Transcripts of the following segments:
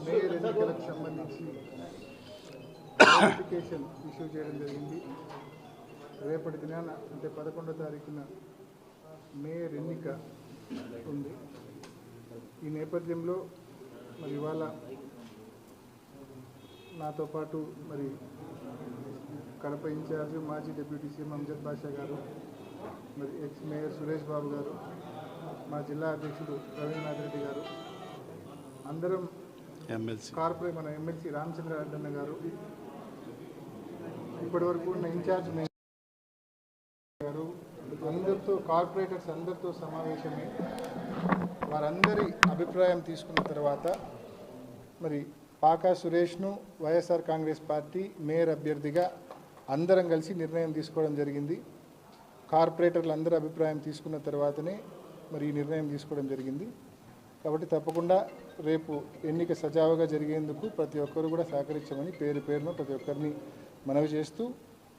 Mayor ఎన్నికలకు సంబంధించి notification issue చేయడం జరిగింది. రేపటి దినాన అంటే 11వ తారీఖున మేయర్ ఎన్నిక ఉంది. ఈ నేపథ్యంలో మరి ఇవాళ నాతో పాటు మరి కడప ఇన్ఛార్జ్ మాజీ డిప్యూటీ సీఎం అంజద్ బాషా గారు, మరి ఎక్స్ మేయర్ సురేష్ బాబు గారు, మా జిల్లా అధ్యక్షుడు రవీంద్రనాథ్ రెడ్డి గారు, అందరం కార్పొరేట్ మన ఎమ్మెల్సీ రామచంద్ర అడ్డన్న గారు, ఇప్పటి వరకు ఉన్న ఇన్ఛార్జ్ మేయర్ గారు, అందరితో కార్పొరేటర్స్ అందరితో సమావేశమై వారందరి అభిప్రాయం తీసుకున్న తర్వాత మరి పాకా సురేష్ను వైఎస్ఆర్ కాంగ్రెస్ పార్టీ మేయర్ అభ్యర్థిగా అందరం కలిసి నిర్ణయం తీసుకోవడం జరిగింది. కార్పొరేటర్లు అందరి అభిప్రాయం తీసుకున్న తర్వాతనే మరి ఈ నిర్ణయం తీసుకోవడం జరిగింది. కాబట్టి తప్పకుండా రేపు ఎన్నిక సజావుగా జరిగేందుకు ప్రతి ఒక్కరు కూడా సహకరించమని పేరు పేరును ప్రతి ఒక్కరిని మనవి చేస్తూ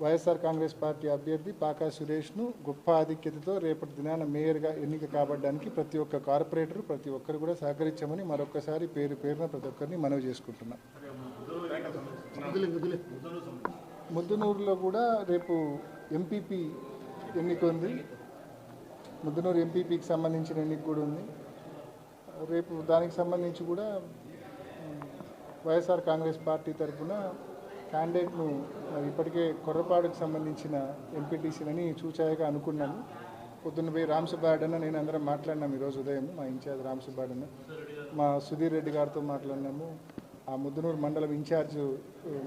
వైఎస్ఆర్ కాంగ్రెస్ పార్టీ అభ్యర్థి పాకా సురేష్ను గొప్ప ఆధిక్యతతో రేపటి దినాన మేయర్గా ఎన్నిక కాబడ్డానికి ప్రతి ఒక్క కార్పొరేటర్ ప్రతి ఒక్కరు కూడా సహకరించమని మరొకసారి పేరు పేరున ప్రతి ఒక్కరిని మనవి చేసుకుంటున్నాం. ముద్దునూరులో కూడా రేపు ఎంపీపీ ఎన్నిక ఉంది. ముద్దునూరు ఎంపీపీకి సంబంధించిన ఎన్నిక కూడా ఉంది. రేపు దానికి సంబంధించి కూడా వైఎస్ఆర్ కాంగ్రెస్ పార్టీ తరఫున క్యాండిడేట్ను ఇప్పటికే కొర్రపాడుకు సంబంధించిన ఎంపీటీసీలని చూచాయగా అనుకున్నాము. పొద్దున్న పోయి రామసుబ్బాడన్న నేను అందరం మాట్లాడినాము. ఈరోజు ఉదయం మా ఇన్ఛార్జ్ రామసుబ్బాడన్న మా సుధీర్ రెడ్డి గారితో మాట్లాడినాము. ఆ ముద్దునూరు మండలం ఇన్ఛార్జ్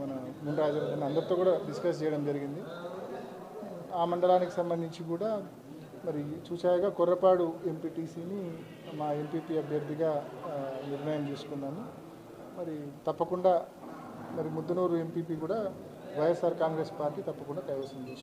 మన ముండరాజు అందరితో కూడా డిస్కస్ చేయడం జరిగింది. ఆ మండలానికి సంబంధించి కూడా మరి చూచాయగా కొర్రపాడు ఎంపీటీసీని మా ఎంపీపీ అభ్యర్థిగా నిర్ణయం తీసుకున్నాము. మరి తప్పకుండా మరి ముద్దునూరు ఎంపీపీ కూడా వైఎస్ఆర్ కాంగ్రెస్ పార్టీ తప్పకుండా కైవసం చేస్తుంది.